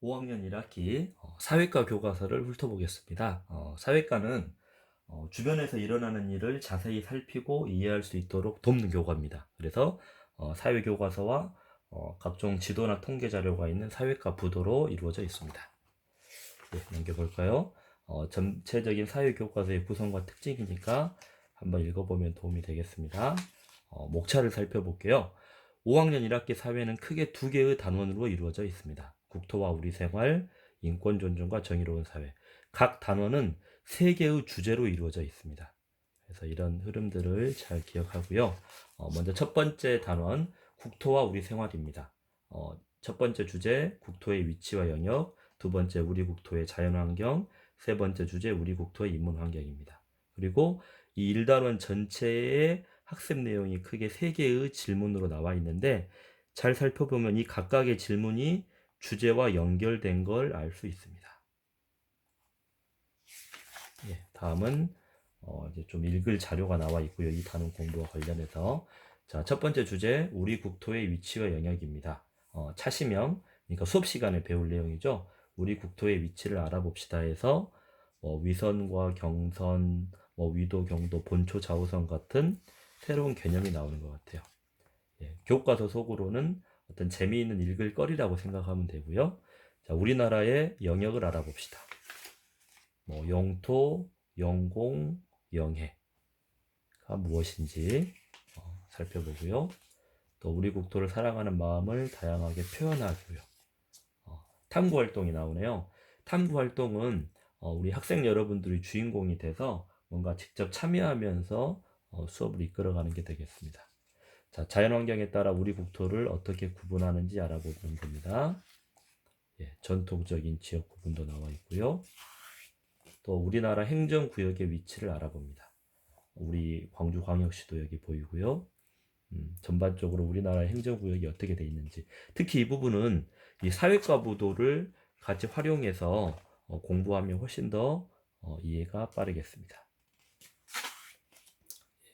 5학년 1학기 사회과 교과서를 훑어보겠습니다. 사회과는 주변에서 일어나는 일을 자세히 살피고 이해할 수 있도록 돕는 교과입니다. 그래서 사회교과서와 각종 지도나 통계 자료가 있는 사회과 부도로 이루어져 있습니다. 네, 넘겨볼까요? 전체적인 사회교과서의 구성과 특징이니까 한번 읽어보면 도움이 되겠습니다. 목차를 살펴볼게요. 5학년 1학기 사회는 크게 두 개의 단원으로 이루어져 있습니다. 국토와 우리 생활, 인권 존중과 정의로운 사회. 각 단원은 세 개의 주제로 이루어져 있습니다. 그래서 이런 흐름들을 잘 기억하고요. 먼저 첫 번째 단원, 국토와 우리 생활입니다. 첫 번째 주제, 국토의 위치와 영역. 두 번째, 우리 국토의 자연환경. 세 번째 주제, 우리 국토의 인문환경입니다. 그리고 이 1단원 전체의 학습 내용이 크게 3개의 질문으로 나와 있는데 잘 살펴보면 이 각각의 질문이 주제와 연결된 걸 알 수 있습니다. 예, 다음은 이제 좀 읽을 자료가 나와 있고요. 이 단원 공부와 관련해서 자, 첫 번째 주제 우리 국토의 위치와 영역입니다. 차시명, 그러니까 수업 시간에 배울 내용이죠. 우리 국토의 위치를 알아봅시다 해서 위선과 경선, 위도, 경도, 본초, 좌우선 같은 새로운 개념이 나오는 것 같아요. 예, 교과서 속으로는 어떤 재미있는 읽을 거리라고 생각하면 되고요. 자, 우리나라의 영역을 알아봅시다. 영토, 영공, 영해가 무엇인지 살펴보고요. 또 우리 국토를 사랑하는 마음을 다양하게 표현하고요. 탐구 활동이 나오네요. 탐구 활동은 우리 학생 여러분들이 주인공이 돼서 뭔가 직접 참여하면서 수업을 이끌어가는 게 되겠습니다. 자, 자연환경에 따라 우리 국토를 어떻게 구분하는지 알아보면 됩니다. 예, 전통적인 지역 구분도 나와 있고요. 또 우리나라 행정구역의 위치를 알아봅니다. 우리 광주광역시도 여기 보이고요. 전반적으로 우리나라 행정구역이 어떻게 되어 있는지, 특히 이 부분은 이 사회과 부도를 같이 활용해서 공부하면 훨씬 더 이해가 빠르겠습니다.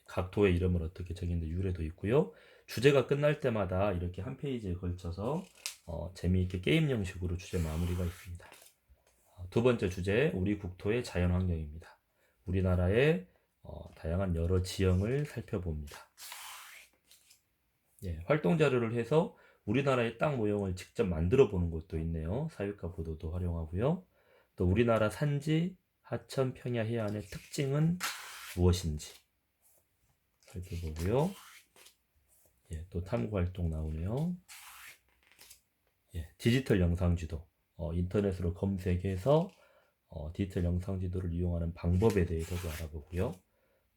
각 도의 이름을 어떻게 적인지 유래도 있고요. 주제가 끝날 때마다 이렇게 한 페이지에 걸쳐서 재미있게 게임 형식으로 주제 마무리가 있습니다. 두 번째 주제, 우리 국토의 자연환경입니다. 우리나라의 다양한 여러 지형을 살펴봅니다. 예, 활동 자료를 해서 우리나라의 땅 모형을 직접 만들어 보는 것도 있네요. 사육과 보도도 활용하고요. 또 우리나라 산지, 하천, 평야, 해안의 특징은 무엇인지 살펴보고요. 예, 또 탐구 활동 나오네요. 예, 디지털 영상 지도. 인터넷으로 검색해서 디지털 영상 지도를 이용하는 방법에 대해서도 알아보고요.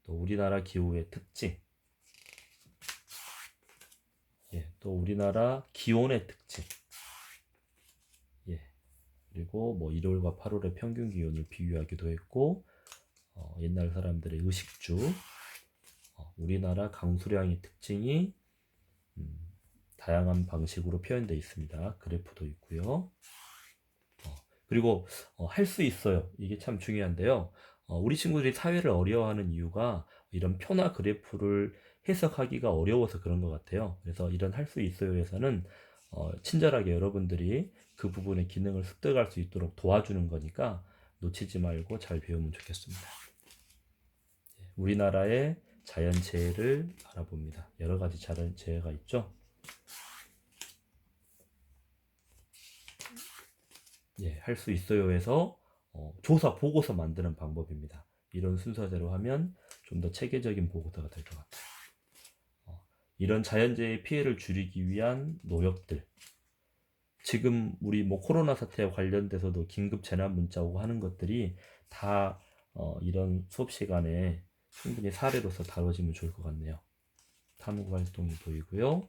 또 우리나라 기후의 특징. 예, 또 우리나라 기온의 특징. 예, 그리고 1월과 8월의 평균 기온을 비교하기도 했고, 옛날 사람들의 의식주, 우리나라 강수량의 특징이 다양한 방식으로 표현되어 있습니다. 그래프도 있고요. 그리고 할 수 있어요. 이게 참 중요한데요. 우리 친구들이 사회를 어려워하는 이유가 이런 표나 그래프를 해석하기가 어려워서 그런 것 같아요. 그래서 이런 할 수 있어요에서는 친절하게 여러분들이 그 부분의 기능을 습득할 수 있도록 도와주는 거니까 놓치지 말고 잘 배우면 좋겠습니다. 우리나라의 자연재해를 알아봅니다. 여러 가지 자연재해가 있죠. 예, 할 수 있어요 해서 조사 보고서 만드는 방법입니다. 이런 순서대로 하면 좀 더 체계적인 보고서가 될 것 같아요. 이런 자연재해 피해를 줄이기 위한 노력들. 지금 우리 코로나 사태와 관련돼서도 긴급 재난 문자 오고 하는 것들이 다 이런 수업 시간에 충분히 사례로서 다뤄지면 좋을 것 같네요. 탐구 활동이 보이고요.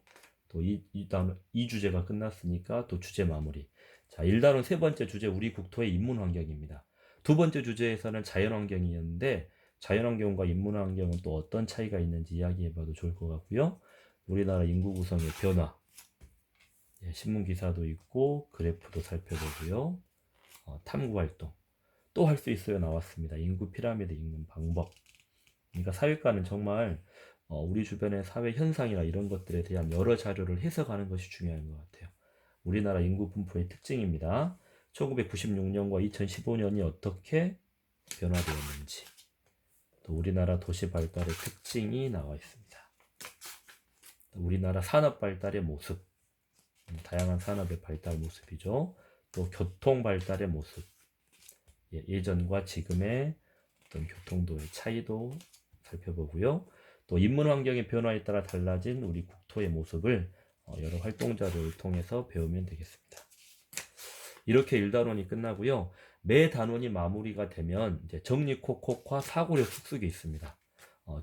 또 이 주제가 끝났으니까 또 주제 마무리. 자, 1단원 세 번째 주제 우리 국토의 인문환경입니다. 두 번째 주제에서는 자연환경이었는데 자연환경과 인문환경은 또 어떤 차이가 있는지 이야기해봐도 좋을 것 같고요. 우리나라 인구 구성의 변화, 예, 신문 기사도 있고 그래프도 살펴보고요. 탐구 활동 또 할 수 있어요 나왔습니다. 인구 피라미드 읽는 방법. 그러니까 사회과는 정말 우리 주변의 사회 현상이나 이런 것들에 대한 여러 자료를 해석하는 것이 중요한 것 같아요. 우리나라 인구 분포의 특징입니다. 1996년과 2015년이 어떻게 변화되었는지, 또 우리나라 도시 발달의 특징이 나와 있습니다. 우리나라 산업 발달의 모습, 다양한 산업의 발달 모습이죠. 또 교통 발달의 모습, 예전과 지금의 어떤 교통도의 차이도 살펴보고요. 또 인문 환경의 변화에 따라 달라진 우리 국토의 모습을 여러 활동 자료를 통해서 배우면 되겠습니다. 이렇게 1단원이 끝나고요. 매 단원이 마무리가 되면 이제 정리콕콕과 사고력 쑥쑥이 있습니다.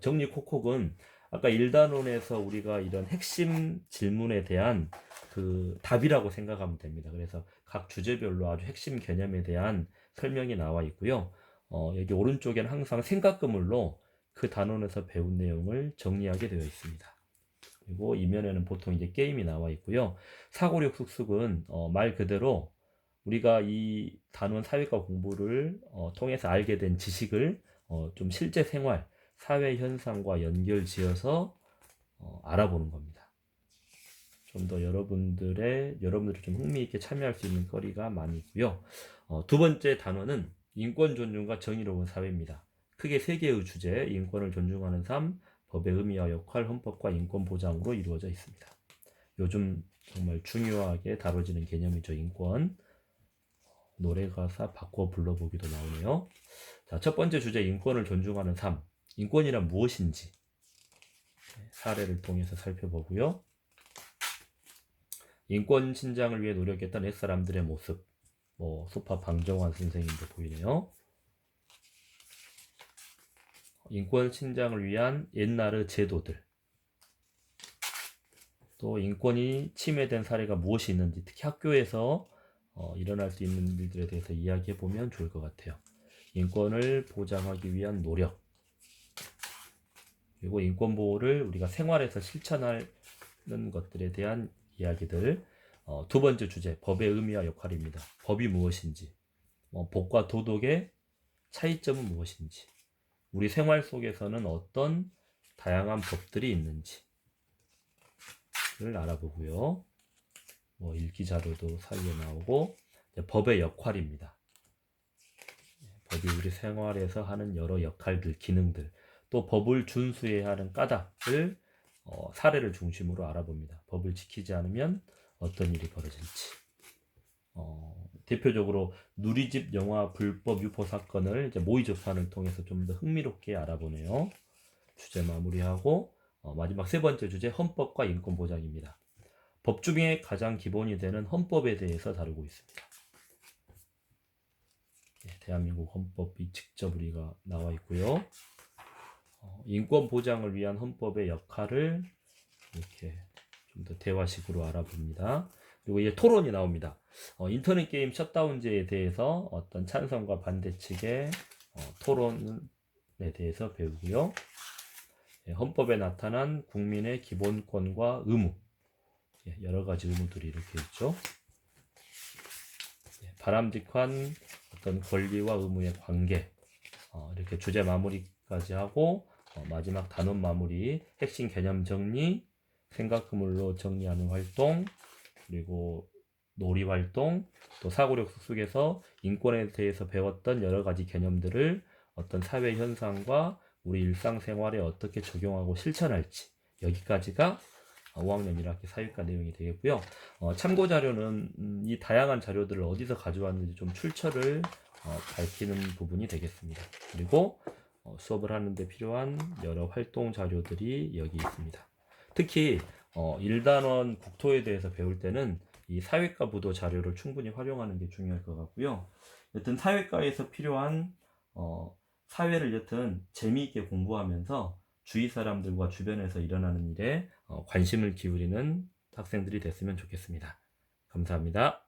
정리콕콕은 아까 1단원에서 우리가 이런 핵심 질문에 대한 그 답이라고 생각하면 됩니다. 그래서 각 주제별로 아주 핵심 개념에 대한 설명이 나와 있고요. 여기 오른쪽에는 항상 생각그물로 그 단원에서 배운 내용을 정리하게 되어 있습니다. 그리고 이면에는 보통 이제 게임이 나와 있고요. 사고력 쑥쑥은 말 그대로 우리가 이 단원 사회과 공부를 통해서 알게 된 지식을 좀 실제 생활, 사회 현상과 연결 지어서 알아보는 겁니다. 좀 더 여러분들이 좀 흥미있게 참여할 수 있는 거리가 많이 있고요. 두 번째 단원은 인권 존중과 정의로운 사회입니다. 크게 세 개의 주제, 인권을 존중하는 삶, 법의 의미와 역할, 헌법과 인권 보장으로 이루어져 있습니다. 요즘 정말 중요하게 다뤄지는 개념이죠. 인권. 노래 가사 바꿔 불러보기도 나오네요. 자, 첫 번째 주제, 인권을 존중하는 삶. 인권이란 무엇인지 사례를 통해서 살펴보고요. 인권 신장을 위해 노력했던 옛사람들의 모습. 소파 방정환 선생님도 보이네요. 인권 신장을 위한 옛날의 제도들. 또 인권이 침해된 사례가 무엇이 있는지, 특히 학교에서 일어날 수 있는 일들에 대해서 이야기해 보면 좋을 것 같아요. 인권을 보장하기 위한 노력, 그리고 인권 보호를 우리가 생활에서 실천하는 것들에 대한 이야기들. 두 번째 주제, 법의 의미와 역할입니다. 법이 무엇인지, 법과 도덕의 차이점은 무엇인지, 우리 생활 속에서는 어떤 다양한 법들이 있는지를 알아보고요. 읽기 자료도 사이에 나오고, 법의 역할입니다. 법이 우리 생활에서 하는 여러 역할들, 기능들, 또 법을 준수해야 하는 까닭을 사례를 중심으로 알아봅니다. 법을 지키지 않으면 어떤 일이 벌어질지. 대표적으로 누리집 영화 불법 유포 사건을 이제 모의 재판을 통해서 좀 더 흥미롭게 알아보네요. 주제 마무리하고 마지막 세 번째 주제, 헌법과 인권 보장입니다. 법 중에 가장 기본이 되는 헌법에 대해서 다루고 있습니다. 대한민국 헌법이 직접 우리가 나와 있고요. 인권 보장을 위한 헌법의 역할을 이렇게 좀 더 대화식으로 알아봅니다. 그리고 이제 토론이 나옵니다. 인터넷 게임 셧다운제에 대해서 어떤 찬성과 반대 측의 토론에 대해서 배우고요. 헌법에 나타난 국민의 기본권과 의무, 여러 가지 의무들이 이렇게 있죠. 바람직한 어떤 권리와 의무의 관계, 이렇게 주제 마무리까지 하고 마지막 단원 마무리, 핵심 개념 정리, 생각그물로 정리하는 활동, 그리고 놀이 활동, 또 사고력 쑥쑥에서 인권에 대해서 배웠던 여러 가지 개념들을 어떤 사회 현상과 우리 일상생활에 어떻게 적용하고 실천할지, 여기까지가 5학년 1학기 사회과 내용이 되겠고요. 참고 자료는 이 다양한 자료들을 어디서 가져왔는지 좀 출처를 밝히는 부분이 되겠습니다. 그리고 수업을 하는데 필요한 여러 활동 자료들이 여기 있습니다. 특히 1단원 국토에 대해서 배울 때는 이 사회과 부도 자료를 충분히 활용하는 게 중요할 것 같고요. 여튼 사회과에서 필요한 사회를 여튼 재미있게 공부하면서 주위 사람들과 주변에서 일어나는 일에 관심을 기울이는 학생들이 됐으면 좋겠습니다. 감사합니다.